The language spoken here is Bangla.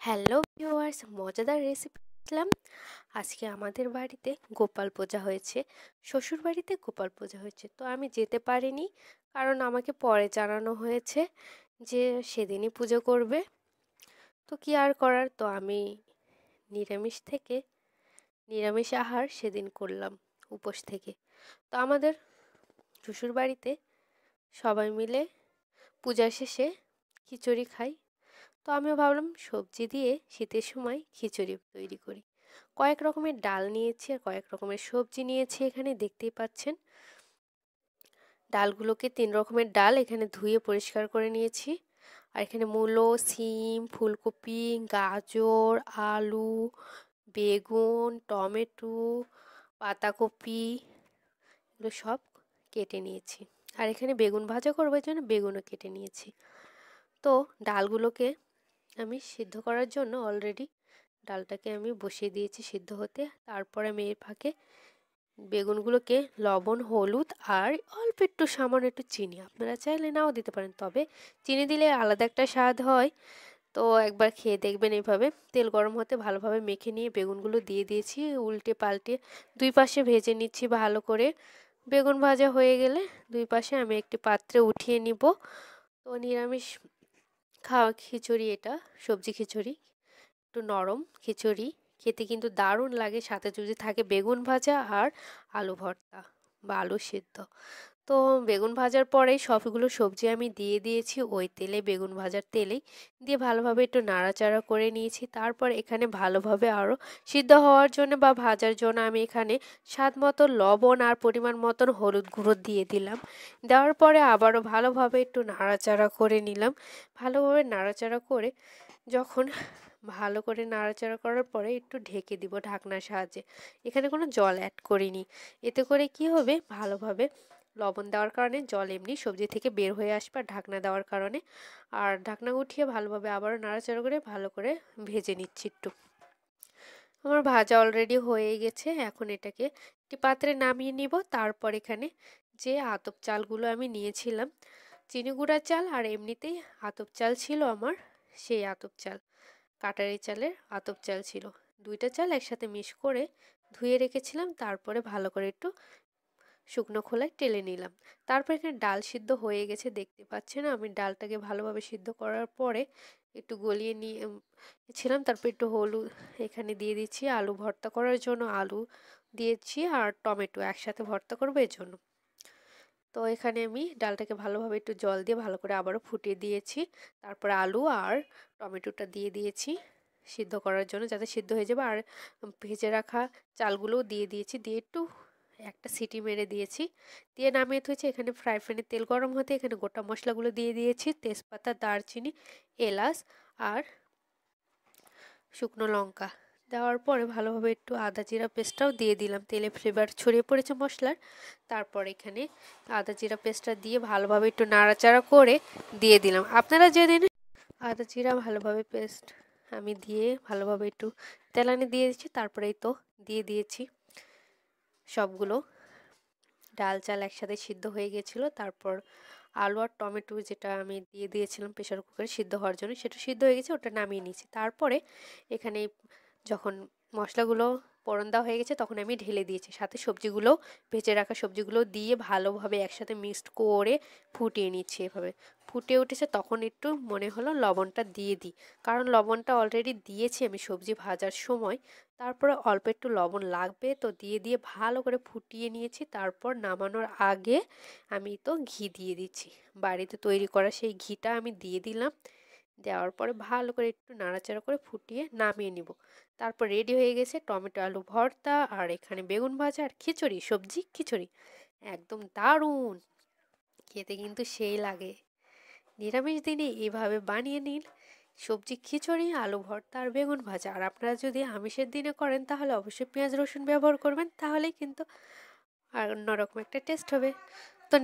হ্যালো ভিউয়ার্স, মজাদার রেসিপি দেখলাম। আজকে আমাদের বাড়িতে গোপাল পূজা হয়েছে। শ্বশুর বাড়িতে গোপাল পূজা হয়েছে, তো আমি যেতে পারিনি, কারণ আমাকে পরে জানানো হয়েছে যে সেদিনই পুজো করবে। তো কি আর করার, তো আমি নিরামিষ থেকে নিরামিষ আহার সেদিন করলাম, উপোস থেকে। তো আমাদের শ্বশুর বাড়িতে সবাই মিলে পূজা শেষে খিচুড়ি খাই। তো আমিও ভাবলাম সবজি দিয়ে শীতের সময় খিচুড়ি তৈরি করি। কয়েক রকমের ডাল নিয়েছি আর কয়েক রকমের সবজি নিয়েছি, এখানে দেখতেই পাচ্ছেন। ডালগুলোকে 3 রকমের ডাল এখানে ধুয়ে পরিষ্কার করে নিয়েছি। আর এখানে মূলো, সিম, ফুলকপি, গাজর, আলু, বেগুন, টমেটো, পাতাকপি, এগুলো সব কেটে নিয়েছি। আর এখানে বেগুন ভাজা করবার জন্য বেগুনও কেটে নিয়েছি। তো ডালগুলোকে আমি সিদ্ধ করার জন্য অলরেডি ডালটাকে আমি বসিয়ে দিয়েছি সিদ্ধ হতে। তারপরে আমি এর ফাঁকে বেগুনগুলোকে লবণ, হলুদ আর অল্প একটু সামান্য একটু চিনি, আপনারা চাইলে নাও দিতে পারেন, তবে চিনি দিলে আলাদা একটা স্বাদ হয়। তো একবার খেয়ে দেখবেন। এইভাবে তেল গরম হতে ভালোভাবে মেখে নিয়ে বেগুনগুলো দিয়ে দিয়েছি, উল্টে পাল্টে 2 পাশে ভেজে নিচ্ছি ভালো করে। বেগুন ভাজা হয়ে গেলে 2 পাশে আমি একটি পাত্রে উঠিয়ে নিব। তো নিরামিষ খাওয়া খিচুড়ি, এটা সবজি খিচুড়ি, একটু নরম খিচুড়ি, খেতে কিন্তু দারুণ লাগে। সাথে যদি থাকে বেগুন ভাজা আর আলু ভর্তা বা আলু সিদ্ধ। তো বেগুন ভাজার পরেই সবগুলো সবজি আমি দিয়ে দিয়েছি ওই তেলে, বেগুন ভাজার তেলেই দিয়ে ভালোভাবে একটু নাড়াচাড়া করে নিয়েছি। তারপর এখানে ভালোভাবে আরও সিদ্ধ হওয়ার জন্য বা ভাজার জন্য আমি এখানে স্বাদ মতো লবণ আর পরিমাণ মতন হলুদ গুঁড়ো দিয়ে দিলাম। দেওয়ার পরে আবারও ভালোভাবে একটু নাড়াচাড়া করে নিলাম। ভালোভাবে নাড়াচাড়া করে যখন ভালো করে নাড়াচাড়া করার পরে একটু ঢেকে দিব ঢাকনার সাহায্যে। এখানে কোনো জল অ্যাড করিনি। এতে করে কি হবে, ভালোভাবে লবণ দেওয়ার কারণে জল এমনি সবজি থেকে বের হয়ে আসবে আর ঢাকনা দেওয়ার কারণে। আর ঢাকনা উঠিয়ে ভালোভাবে আবারও নাড়াচাড়া করে ভালো করে ভেজে নিচ্ছি একটু। আমার ভাজা অলরেডি হয়ে গেছে। এখন এটাকে একটি পাত্রে নামিয়ে নিব। তারপর এখানে যে আতপ চালগুলো আমি নিয়েছিলাম, চিনি গুঁড়া চাল আর এমনিতেই আতপ চাল ছিল আমার, সেই আতপ চাল, কাটারি চালের আতপ চাল ছিল, 2টা চাল একসাথে মিক্স করে ধুয়ে রেখেছিলাম। তারপরে ভালো করে একটু শুকনো খোলায় টেলে নিলাম। তারপর এখানে ডাল সিদ্ধ হয়ে গেছে, দেখতে পাচ্ছেন। আমি ডালটাকে ভালোভাবে সিদ্ধ করার পরে একটু গলিয়ে নিয়েছিলাম। তারপর একটু হলুদ এখানে দিয়ে দিচ্ছি, আলু ভর্তা করার জন্য আলু দিয়েছি আর টমেটো একসাথে ভর্তা করবো এর জন্য। তো এখানে আমি ডালটাকে ভালোভাবে একটু জল দিয়ে ভালো করে আবারও ফুটিয়ে দিয়েছি। তারপর আলু আর টমেটোটা দিয়ে দিয়েছি সিদ্ধ করার জন্য, যাতে সিদ্ধ হয়ে যাবে। আর ভেজে রাখা চালগুলোও দিয়ে দিয়েছি, দিয়ে একটু একটা সিটি মেরে দিয়েছি, দিয়ে নামিয়ে থুয়েছি। এখানে ফ্রাই প্যানে তেল গরম হতে এখানে গোটা মশলাগুলো দিয়ে দিয়েছি, তেজপাতা, দারচিনি, এলাচ আর শুকনো লঙ্কা। দেওয়ার পরে ভালোভাবে একটু আদা জিরা পেস্টটাও দিয়ে দিলাম, তেলে ফ্লেভার ছড়িয়ে পড়েছে মশলার। তারপর এখানে আদা জিরা পেস্টটা দিয়ে ভালোভাবে একটু নাড়াচাড়া করে দিয়ে দিলাম। আপনারা যেদিন আদা জিরা ভালোভাবে পেস্ট আমি দিয়ে ভালোভাবে একটু তেলানি দিয়ে দিচ্ছি। তারপরে এই তো দিয়ে দিয়েছি সবগুলো ডাল চাল একসাথে সিদ্ধ হয়ে গেছিলো। তারপর আলু আর টমেটো যেটা আমি দিয়ে দিয়েছিলাম প্রেশার কুকারে সিদ্ধ হওয়ার জন্য, সেটা সিদ্ধ হয়ে গেছে, ওটা নামিয়ে নিয়েছি। তারপরে এখানে যখন মশলাগুলো ফোড়ন দেওয়া হয়ে গেছে তখন আমি ঢেলে দিয়েছি, সাথে সবজিগুলো, ভেজে রাখা সবজিগুলো দিয়ে ভালোভাবে একসাথে মিক্সড করে ফুটিয়ে নিচ্ছি। এভাবে ফুটে উঠেছে তখন একটু মনে হলো লবণটা দিয়ে দিই, কারণ লবণটা অলরেডি দিয়েছি আমি সবজি ভাজার সময়। তারপরে অল্প একটু লবণ লাগবে, তো দিয়ে ভালো করে ফুটিয়ে নিয়েছি। তারপর নামানোর আগে আমি তো ঘি দিয়ে দিচ্ছি, বাড়িতে তৈরি করা সেই ঘিটা আমি দিয়ে দিলাম। দেওয়ার পরে ভালো করে একটু নাড়াচাড়া করে ফুটিয়ে নামিয়ে নিব। তারপর রেডি হয়ে গেছে টমেটো আলু ভর্তা আর এখানে বেগুন ভাজা আর খিচুড়ি, সবজি খিচুড়ি, একদম দারুণ খেতে, কিন্তু সেই লাগে। নিরামিষ দিনে এভাবে বানিয়ে নিন সবজি খিচুড়ি, আলু ভর্তা আর বেগুন ভাজা। আর আপনারা যদি আমিষের দিনে করেন তাহলে অবশ্যই পেঁয়াজ রসুন ব্যবহার করবেন, তাহলেই কিন্তু আর অন্যরকম একটা টেস্ট হবে। তো